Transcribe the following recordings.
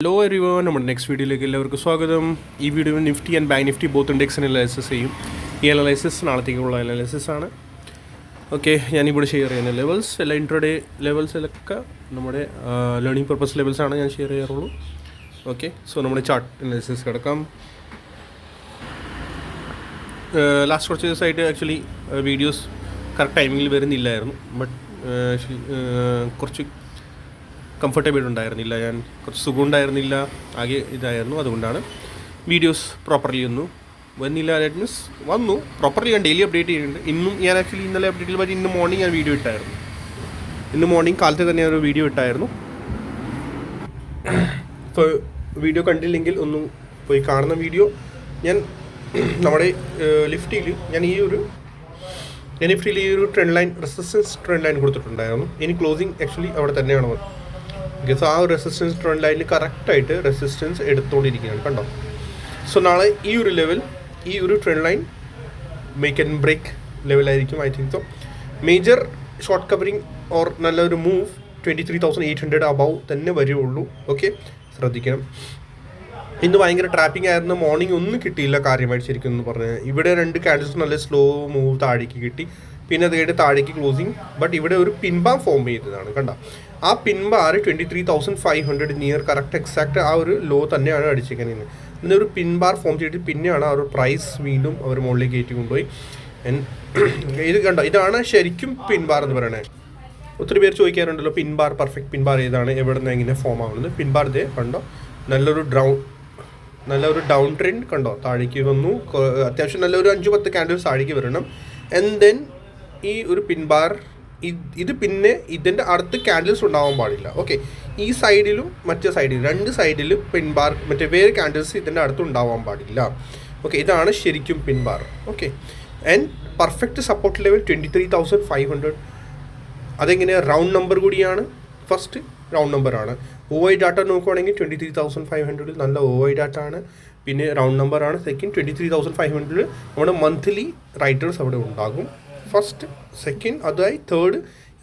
Hello everyone, നമ്മുടെ next വീഡിയോയിലേക്ക് എല്ലാവർക്കും സ്വാഗതം. ഈ video Nifty and bank Nifty both ഇൻഡെക്സിന് അനലൈസിസ് ചെയ്യും. ഈ അനലൈസിസ് നാളത്തേക്കുള്ള അനലൈസിസ് ആണ്. ഓക്കെ, ഞാനിവിടെ ഷെയർ ചെയ്യുന്ന ലെവൽസ് എല്ലാ ഇൻട്രഡേ ലെവൽസിലൊക്കെ നമ്മുടെ ലേണിംഗ് പർപ്പസ് ലെവൽസാണ് ഞാൻ ഷെയർ ചെയ്യാറുള്ളൂ. ഓക്കെ, സോ നമ്മുടെ ചാർട്ട് അനലൈസിസ് കിടക്കാം. ലാസ്റ്റ് കുറച്ച് ദിവസമായിട്ട് ആക്ച്വലി വീഡിയോസ് കറക്റ്റ് ടൈമിങ്ങിൽ വരുന്നില്ലായിരുന്നു. ബട്ട് ആക്ച്വലി കുറച്ച് കംഫർട്ടബിൾ ഉണ്ടായിരുന്നില്ല, ഞാൻ കുറച്ച് സുഖം ഉണ്ടായിരുന്നില്ല, ആകെ ഇതായിരുന്നു. അതുകൊണ്ടാണ് വീഡിയോസ് പ്രോപ്പർലി ഒന്നും വന്നില്ല. ദാറ്റ് മീൻസ് വന്നു പ്രോപ്പർലി, ഞാൻ ഡെയിലി അപ്ഡേറ്റ് ചെയ്യുന്നുണ്ട്. ഇന്നും ഞാൻ ആക്ച്വലി ഇന്നലെ അപ്ഡേറ്റിൽ പറ്റി ഇന്ന് മോർണിംഗ് ഞാൻ വീഡിയോ ഇട്ടായിരുന്നു. ഇന്ന് മോർണിംഗ് കാലത്ത് തന്നെ ഒരു വീഡിയോ ഇട്ടായിരുന്നു. ഇപ്പോൾ വീഡിയോ കണ്ടില്ലെങ്കിൽ ഒന്നും പോയി കാണുന്ന വീഡിയോ ഞാൻ നമ്മുടെ നിഫ്റ്റിയിൽ ഈ ഒരു trend line, resistance trend line കൊടുത്തിട്ടുണ്ടായിരുന്നു. ഇനി ക്ലോസിങ് ആക്ച്വലി അവിടെ തന്നെയാണ് വന്നത്. സോ ആ റെസിസ്റ്റൻസ് ട്രെൻഡ് ലൈനിൽ കറക്റ്റായിട്ട് റെസിസ്റ്റൻസ് എടുത്തുകൊണ്ടിരിക്കുകയാണ്, കണ്ടോ. സോ നാളെ ഈ ഒരു trend line make and break ലെവലായിരിക്കും. I think so major short covering or നല്ലൊരു മൂവ് 23,800 അബവ് തന്നെ വരുള്ളൂ. ഓക്കെ, ശ്രദ്ധിക്കണം. ഇന്ന് ഭയങ്കര ട്രാപ്പിംഗ് ആയിരുന്നു. മോർണിംഗ് ഒന്നും കിട്ടിയില്ല കാര്യമായിട്ട് ശരിക്കും എന്ന് പറഞ്ഞാൽ. ഇവിടെ 2 ക്യാൻഡിൽസ് നല്ല സ്ലോ മൂവ് താഴേക്ക് കിട്ടി, പിന്നെ അത് കഴിഞ്ഞിട്ട് താഴേക്ക് ക്ലോസിങ്. ബട്ട് ഇവിടെ ഒരു പിൻബാർ ഫോം ചെയ്തതാണ്, കണ്ട. ആ പിൻബാർ 23,500 നിയർ കറക്റ്റ് എക്സാക്റ്റ് ആ ഒരു ലോ തന്നെയാണ് അടിച്ചിരിക്കുന്നത്. ഇന്ന് ഒരു പിൻബാർ ഫോം ചെയ്തിട്ട് പിന്നെയാണ് ആ ഒരു പ്രൈസ് വീണ്ടും അവർ മുകളിലേക്ക് കയറ്റി കൊണ്ടുപോയി. ഇത് കണ്ടോ, ഇതാണ് ശരിക്കും പിൻബാർ എന്ന് പറയുന്നത്. ഒത്തിരി പേര് ചോദിക്കാറുണ്ടല്ലോ പിൻബാർ, പെർഫെക്റ്റ് പിൻബാർ ഏതാണ്, എവിടെ നിന്ന് എങ്ങനെ ഫോം ആവുന്നത്. പിൻബാർ ഇതേ കണ്ടോ, നല്ലൊരു ഡൗൺ ട്രെൻഡ് കണ്ടോ, താഴേക്ക് വന്നു. അത്യാവശ്യം നല്ലൊരു 5-10 ക്യാൻഡിൽസ് താഴേക്ക് വരണം. ആൻഡ് ദെൻ ഈ ഒരു പിൻബാർ ഇത് പിന്നെ ഇതിൻ്റെ അടുത്ത് ക്യാൻഡിൽസ് ഉണ്ടാവാൻ പാടില്ല. ഓക്കെ, ഈ സൈഡിലും മറ്റേ സൈഡിലും 2 സൈഡിലും പിൻബാർ മറ്റേ വേറെ ക്യാൻഡിൽസ് ഇതിൻ്റെ അടുത്ത് ഉണ്ടാവാൻ പാടില്ല. ഓക്കെ, ഇതാണ് ശരിക്കും pin bar. Okay, and perfect support level 23,500. അതെങ്ങനെ, റൗണ്ട് നമ്പർ കൂടിയാണ്. ഫസ്റ്റ് റൗണ്ട് നമ്പറാണ്. OI ഡാറ്റ നോക്കുവാണെങ്കിൽ 23,500 നല്ല OI ഡാറ്റ ആണ്. പിന്നെ റൗണ്ട് നമ്പറാണ്. സെക്കൻഡ് 23,500 നമ്മുടെ മന്ത്ലി റൈറ്റേഴ്സ് അവിടെ ഉണ്ടാകും. ഫസ്റ്റ്, സെക്കൻഡ്, അതായി തേർഡ്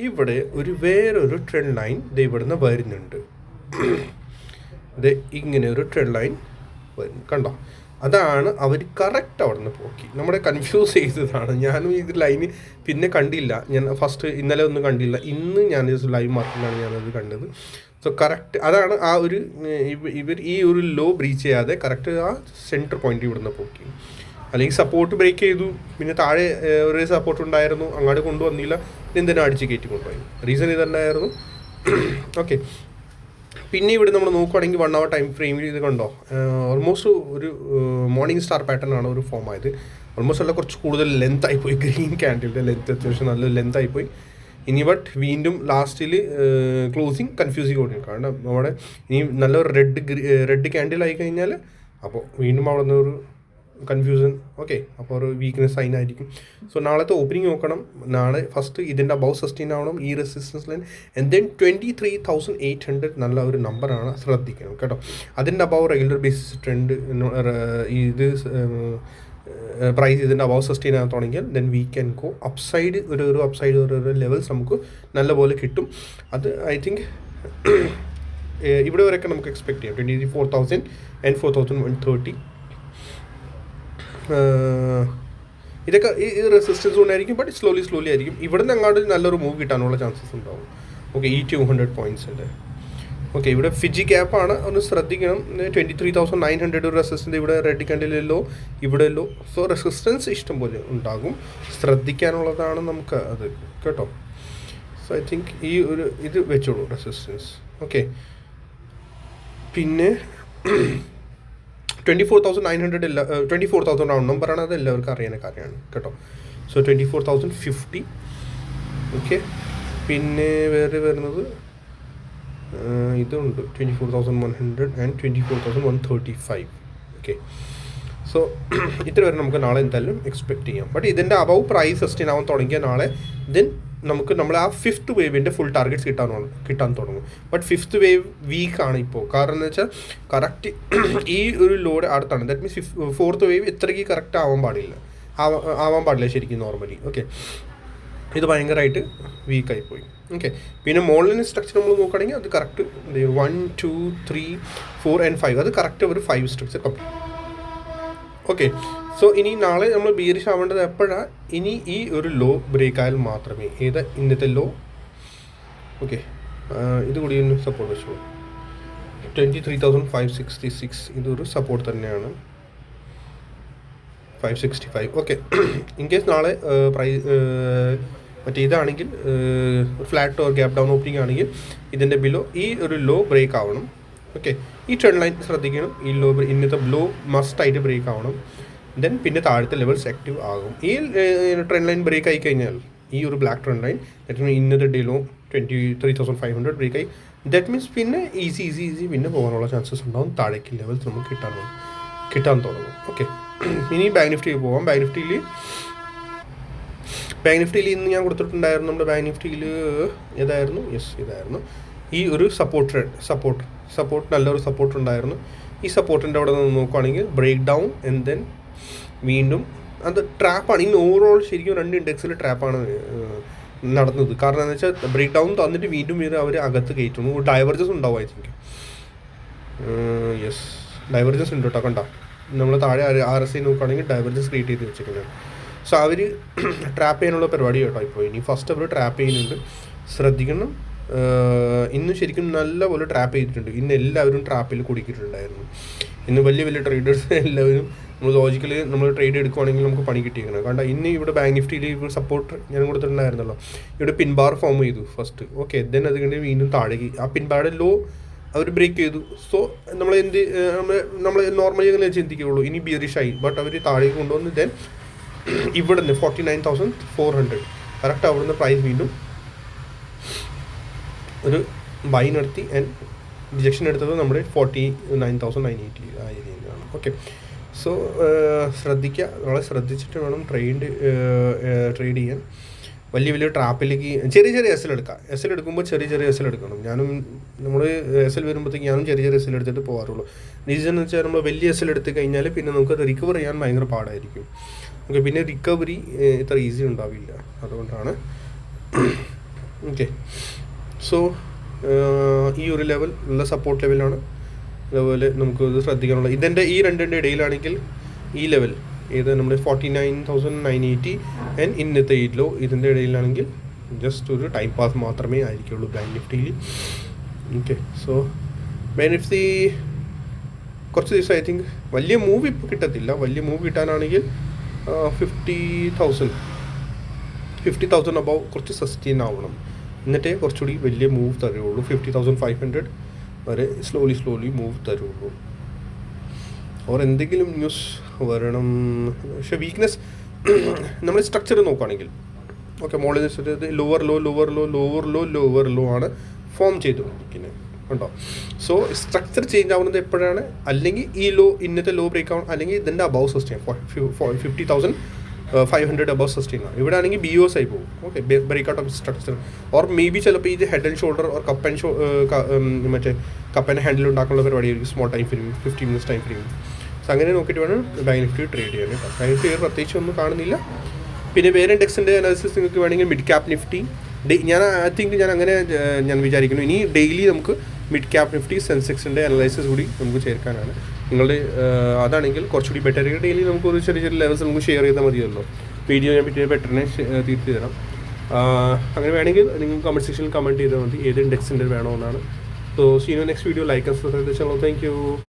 ഇവിടെ വേറൊരു ട്രെൻഡ് ലൈൻ ഇവിടുന്ന് വരുന്നുണ്ട്. ഇങ്ങനെ ഒരു ട്രെൻഡ് ലൈൻ വരുന്നു, കണ്ടോ. അതാണ് അവർ കറക്റ്റ് അവിടെ നിന്ന് പോക്കി നമ്മളെ കൺഫ്യൂസ് ചെയ്തതാണ്. ഞാനും ഇത് ലൈന് പിന്നെ കണ്ടില്ല. ഞാൻ ഫസ്റ്റ് ഇന്നലെ ഒന്നും കണ്ടില്ല, ഇന്ന് ഞാൻ ലൈവ് മാർക്കിലാണ് ഞാനത് കണ്ടത്. സോ കറക്റ്റ് അതാണ് ആ ഒരു ഇവർ ഈ ഒരു ലോ ബ്രീച്ച് ചെയ്യാതെ കറക്റ്റ് ആ സെൻറ്റർ പോയിന്റ് ഇവിടുന്ന് പോക്കി. അല്ലെങ്കിൽ സപ്പോർട്ട് ബ്രേക്ക് ചെയ്തു, പിന്നെ താഴെ ഒരു സപ്പോർട്ട് ഉണ്ടായിരുന്നു, അങ്ങോട്ട് കൊണ്ടുവന്നില്ല, എന്തിനാ അടിച്ച് കയറ്റി കൊണ്ടുപോയി. റീസൺ ഇതുണ്ടായിരുന്നു. ഓക്കെ, പിന്നെ ഇവിടെ നമ്മൾ നോക്കുകയാണെങ്കിൽ 1 hour ടൈം ഫ്രെയിമിൽ ഇത് കണ്ടോ, ഓൾമോസ്റ്റ് ഒരു മോർണിംഗ് സ്റ്റാർ പാറ്റേൺ ആണ് ഒരു ഫോം ആയത്. ഓൾമോസ്റ്റ് അല്ല, കുറച്ച് കൂടുതൽ ലെങ്ത് ആയിപ്പോയി. ഗ്രീൻ ക്യാൻഡിലിൻ്റെ ലെങ്ത് അത്യാവശ്യം നല്ല ലെങ്ത് ആയിപ്പോയി. ഇനി ബട്ട് വീണ്ടും ലാസ്റ്റിൽ ക്ലോസിങ് കൺഫ്യൂസിങ് കൊടുക്കും. കാരണം നമ്മുടെ ഇനി നല്ലൊരു റെഡ് ക്യാൻഡിൽ ആയി കഴിഞ്ഞാൽ അപ്പോൾ വീണ്ടും അവിടെ നിന്ന് ഒരു കൺഫ്യൂഷൻ. ഓക്കെ, അപ്പോൾ ഒരു വീക്ക്നെസ് സൈൻ ആയിരിക്കും. സോ നാളത്തെ ഓപ്പണിംഗ് നോക്കണം. നാളെ ഫസ്റ്റ് ഇതിൻ്റെ അബവ് സസ്റ്റെയിൻ ആവണം ഈ റെസിസ്റ്റൻസ് ലൈൻ. ആൻഡ് ദെൻ 23,800 നല്ല ഒരു നമ്പറാണ്, ശ്രദ്ധിക്കണം കേട്ടോ. അതിൻ്റെ അബവ് റെഗുലർ ബേസിസ് ട്രെൻഡ് ഇത് പ്രൈസ് ഇതിൻ്റെ അബവ് സസ്റ്റെയിൻ ആകാൻ തുടങ്ങിയാൽ then we can go upside. ഒരു ലെവൽസ് നമുക്ക് നല്ലപോലെ കിട്ടും. അത് ഐ തിങ്ക് ഇവിടെ വരെയൊക്കെ നമുക്ക് എക്സ്പെക്ട് ചെയ്യാം. 24,000 and 4,130 ഇതൊക്കെ ഈ റെസിസ്റ്റൻസ് കൊണ്ടായിരിക്കും. ബട്ട് സ്ലോലി ആയിരിക്കും. ഇവിടെ നിന്ന് അങ്ങോട്ട് നല്ലൊരു മൂവ് കിട്ടാനുള്ള ചാൻസസ് ഉണ്ടാവും. ഓക്കെ, ഈ 200 പോയിൻറ്റ്സിൻ്റെ. ഓക്കെ, ഇവിടെ ഫിജി ക്യാപ്പാണ്, ഒന്ന് ശ്രദ്ധിക്കണം. 23,900 ഒരു റെസിസ്റ്റൻസ് ഇവിടെ റെഡ് ക്യാൻഡിലല്ലോ, ഇവിടെ ലോ. സോ റെസിസ്റ്റൻസ് ഇഷ്ടം പോലെ ഉണ്ടാകും, ശ്രദ്ധിക്കാനുള്ളതാണ് നമുക്ക് അത് കേട്ടോ. സോ ഐ തിങ്ക് ഈ ഒരു ഇത് വെച്ചോളൂ റെസിസ്റ്റൻസ്. ഓക്കെ, പിന്നെ 24,900 അല്ല, 24,000 റൗണ്ട് നമ്പറാണ്. അത് എല്ലാവർക്കും അറിയുന്ന കാര്യമാണ് കേട്ടോ. സോ 24,050. ഓക്കെ, പിന്നെ വേറെ വരുന്നത് ഇതുണ്ട് 24,100 and 24,135. ഓക്കെ, സോ ഇത്ര വരെ നമുക്ക് നാളെ എന്തായാലും എക്സ്പെക്ട് ചെയ്യാം. ബട്ട് ഇതിൻ്റെ അബവ് പ്രൈസ് സസ്റ്റെയിൻ ആവാൻ തുടങ്ങിയാൽ നാളെ ദെൻ നമുക്ക് നമ്മൾ ആ 5th വേവിൻ്റെ ഫുൾ ടാർഗറ്റ്സ് കിട്ടാൻ തുടങ്ങും. ബട്ട് 5th വേവ് വീക്കാണ് ഇപ്പോൾ. കാരണം എന്ന് വെച്ചാൽ കറക്റ്റ് ഈ ഒരു ലോഡ് അടുത്താണ്. ദാറ്റ് മീൻസ് 4th വേവ് ഇത്രയ്ക്ക് കറക്റ്റ് ആവാൻ പാടില്ല ശരിക്കും നോർമലി. ഓക്കെ, ഇത് ഭയങ്കരമായിട്ട് വീക്കായി പോയി. ഓക്കെ, പിന്നെ മോളിന് സ്ട്രക്ചർ നമ്മൾ നോക്കുകയാണെങ്കിൽ അത് കറക്റ്റ് 1 2 3 4 and 5 അത് കറക്റ്റ് ഒരു 5 സ്ട്രക്ചർ കംപ്ലീറ്റ്. ഓക്കെ, സോ ഇനി നാളെ നമ്മൾ ബിയറിഷ് ആവേണ്ടത് എപ്പോഴാണ്? ഇനി ഈ ഒരു ലോ ബ്രേക്ക് ആയാൽ മാത്രമേ. ഇന്നത്തെ ലോ. ഓക്കെ, ഇത് കൂടി ഒന്ന് സപ്പോർട്ട് വെച്ചോളൂ. 23,566 ഇതൊരു സപ്പോർട്ട് തന്നെയാണ്. 565. ഓക്കെ, ഇൻ കേസ് നാളെ മറ്റേ ഇതാണെങ്കിൽ flat or gap down opening ആണെങ്കിൽ ഇതിൻ്റെ ബിലോ ഈ ഒരു ലോ ബ്രേക്ക് ആവണം. ഓക്കെ, ഈ ട്രെൻഡ് ലൈൻ ശ്രദ്ധിക്കണം. ഈ ലോ ഇന്നത്തെ ലോ മസ്റ്റായിട്ട് ബ്രേക്ക് ആവണം. ദെൻ പിന്നെ താഴത്തെ ലെവൽസ് ആക്റ്റീവ് ആകും. ഈ ട്രെൻഡ് ലൈൻ ബ്രേക്ക് ആയി കഴിഞ്ഞാൽ ഈ ഒരു black trend line that means ഇന്നത്തെ ഡേ ലോ 23,500 ബ്രേക്ക് ആയി. ദാറ്റ് മീൻസ് പിന്നെ ഈസി പിന്നെ പോകാനുള്ള ചാൻസസ് ഉണ്ടാവും. താഴേക്ക് ലെവൽസ് നമുക്ക് കിട്ടാൻ തുടങ്ങും. ഓക്കെ, ഇനി ബാങ്ക് നിഫ്റ്റിയിൽ പോകാം. ബാങ്ക് നിഫ്റ്റിയിൽ ഇന്ന് ഞാൻ കൊടുത്തിട്ടുണ്ടായിരുന്നു. നമ്മുടെ ബാങ്ക് നിഫ്റ്റിയിൽ ഏതായിരുന്നു? ഇതായിരുന്നു. ഈ ഒരു സപ്പോർട്ട് നല്ലൊരു സപ്പോർട്ട് ഉണ്ടായിരുന്നു. ഈ സപ്പോർട്ടിൻ്റെ അവിടെ നിന്ന് നോക്കുകയാണെങ്കിൽ ബ്രേക്ക് ഡൗൺ ആൻഡ് ദെൻ വീണ്ടും അത് ട്രാപ്പാണ്. ഇന്ന് ഓവറോൾ ശരിക്കും 2 ഇൻഡെക്സിൽ ട്രാപ്പാണ് നടന്നത്. കാരണം എന്താ വെച്ചാൽ ബ്രേക്ക് ഡൗൺ തന്നിട്ട് വീണ്ടും അവർ അകത്ത് കയറ്റുന്നു. ഡൈവർജൻസ് ഉണ്ടാവും. ഐ തിങ്ക് ഡൈവർജൻസ് ഉണ്ട് കേട്ടോ. കണ്ടോ, നമ്മൾ താഴെ RSI നോക്കുകയാണെങ്കിൽ ഡൈവർജൻസ് ക്രിയേറ്റ് ചെയ്ത് വെച്ചിരിക്കുന്നത്. സോ അവർ ട്രാപ്പ് ചെയ്യാനുള്ള പരിപാടി കേട്ടോ ഇപ്പോൾ. ഇനി ഫസ്റ്റ് അവർ ട്രാപ്പ് ചെയ്യുന്നുണ്ട്, ശ്രദ്ധിക്കണം. ഇന്ന് ശരിക്കും നല്ലപോലെ ട്രാപ്പ് ചെയ്തിട്ടുണ്ട്. ഇന്ന് എല്ലാവരും ട്രാപ്പിൽ കുടുക്കിയിട്ടുണ്ടായിരുന്നു. ഇന്ന് വലിയ ട്രേഡേഴ്സ് എല്ലാവരും നമ്മൾ ലോജിക്കലി നമ്മൾ ട്രേഡ് എടുക്കുകയാണെങ്കിൽ നമുക്ക് പണി കിട്ടിയിരിക്കണം. കാരണം ഇന്ന് ഇവിടെ ബാങ്ക് നിഫ്റ്റിയിൽ ഇപ്പോൾ സപ്പോർട്ട് ഞാൻ കൊടുത്തിട്ടുണ്ടായിരുന്നല്ലോ. ഇവിടെ പിൻബാർ ഫോം ചെയ്തു ഫസ്റ്റ്. ഓക്കെ, ദെൻ അത് കഴിഞ്ഞ് വീണ്ടും താഴേക്ക് ആ പിൻബാറുടെ ലോ അവർ ബ്രേക്ക് ചെയ്തു. സോ നമ്മൾ നോർമലി അങ്ങനെ ചിന്തിക്കുകയുള്ളൂ ഇനി ബിയറിഷായി. ബട്ട് അവർ താഴേക്ക് കൊണ്ടുവന്ന് ദെൻ ഇവിടെ നിന്ന് 49,400 കറക്റ്റ് അവിടുന്ന് പ്രൈസ് വീണ്ടും ഒരു ബൈ നടത്തി ആൻഡ് റിജക്ഷൻ എടുത്തത് നമ്മുടെ 49,980 ആ രീതിയിലാണ്. ഓക്കെ, സോ ശ്രദ്ധിക്കുക. നമ്മളെ ശ്രദ്ധിച്ചിട്ട് വേണം ട്രേഡ് ചെയ്യാൻ. വലിയ ട്രാപ്പിലേക്ക് ചെറിയ എസ് എൽ എടുക്കുമ്പോൾ ചെറിയ എസ് എൽ എടുക്കണം. നമ്മൾ എസ് എൽ വരുമ്പോഴത്തേക്ക് ഞാനും ചെറിയ എസ് എൽ എടുത്തിട്ട് പോകാറുള്ളൂ. റീസൺ എന്ന് വെച്ചാൽ നമ്മൾ വലിയ എസ് എൽ എടുത്ത് കഴിഞ്ഞാൽ പിന്നെ നമുക്കത് റിക്കവർ ചെയ്യാൻ ഭയങ്കര പാടായിരിക്കും. ഓക്കെ, പിന്നെ റിക്കവറി ഇത്ര ഈസി ഉണ്ടാവില്ല. അതുകൊണ്ടാണ്. ഓക്കെ, സോ ഈ ഒരു ലെവൽ നല്ല സപ്പോർട്ട് ലെവലാണ്. അതുപോലെ നമുക്ക് ഇത് ശ്രദ്ധിക്കാനുള്ള ഇതിൻ്റെ ഈ രണ്ടിൻ്റെ ഇടയിലാണെങ്കിൽ ഈ ലെവൽ നമ്മുടെ 49,980 ആൻഡ് ഇന്നത്തെ ഈ ലോ ഇതിൻ്റെ ഇടയിലാണെങ്കിൽ ജസ്റ്റ് ഒരു ടൈം പാസ് മാത്രമേ ആയിരിക്കുള്ളൂ ബാങ്ക് നിഫ്റ്റിയിൽ. ഓക്കെ, സോ ബാങ്ക് നിഫ്റ്റി കുറച്ച് ദിവസം ഐ തിങ്ക് വലിയ മൂവ് ഇപ്പോൾ കിട്ടത്തില്ല. വലിയ മൂവ് കിട്ടാനാണെങ്കിൽ 50,000 അബവ് കുറച്ച് സസ്റ്റെയിൻ ആവണം. എന്നിട്ടേ കുറച്ചുകൂടി വലിയ മൂവ് തരുള്ളൂ. 50,500 വരെ സ്ലോലി മൂവ് തരുള്ളൂ. ഓർ എന്തെങ്കിലും ന്യൂസ് വരണം. പക്ഷേ വീക്ക്നെസ് നമ്മൾ സ്ട്രക്ചർ നോക്കുകയാണെങ്കിൽ ഓക്കെ, മോളിൽ ലോവർ ലോ ആണ് ഫോം ചെയ്തുകൊണ്ടിരിക്കുന്നത് കേട്ടോ. സോ സ്ട്രക്ചർ ചേഞ്ച് ആവുന്നത് എപ്പോഴാണ്? അല്ലെങ്കിൽ ഈ ലോ ഇന്നത്തെ ലോ ബ്രേക്ക് ആവണം, അല്ലെങ്കിൽ ഇതിൻ്റെ അബവ് സസ്റ്റെയിൻ 50,500 അബവ് സസ്റ്റെയിൻ ആണ്. ഇവിടെ ആണെങ്കിൽ BOS ആയി പോകും. Okay, break out of structure or maybe ചിലപ്പോൾ ഇത് head and shoulder or cup and handle ഉണ്ടാക്കാനുള്ള പരിപാടിയായിരിക്കും. Small time frame 15 minutes time frame. So അങ്ങനെ നോക്കിയിട്ട് വേണം ബാങ്ക് നിഫ്റ്റി ട്രേഡ് ചെയ്യാൻ. ബാങ്ക് നിഫ്റ്റി പ്രത്യേകിച്ച് ഒന്നും കാണുന്നില്ല. പിന്നെ വേറെ ഇൻഡെക്സിൻ്റെ അനാലിസിസ് നിങ്ങൾക്ക് വേണമെങ്കിൽ മിഡ് ക്യാപ് നിഫ്റ്റി ഞാൻ വിചാരിക്കുന്നു ഇനി ഡെയിലി നമുക്ക് മിഡ് ക്യാപ് നിഫ്റ്റി സെൻസെക്സിൻ്റെ അനലൈസിസ് കൂടി നമുക്ക് ചേർക്കാനാണ്. നിങ്ങളുടെ അതാണെങ്കിൽ കുറച്ചുകൂടി ബെറ്റർ. ഡെയിലി നമുക്കൊരു ചെറിയ ലെവൽസ് നമുക്ക് ഷെയർ ചെയ്താൽ മതിയല്ലോ. വീഡിയോ ഞാൻ പറ്റിയ ബെറ്ററിനെ തീർത്ത് തരാം. അങ്ങനെ വേണമെങ്കിൽ നിങ്ങൾ കമൻറ്റ് സെക്ഷനിൽ കമൻറ്റ് ചെയ്താൽ മതി ഏത് ഇൻഡെക്സിൻ്റെ വേണമെന്നാണ്. So see you next video. Like and subscribe to the channel. Thank U.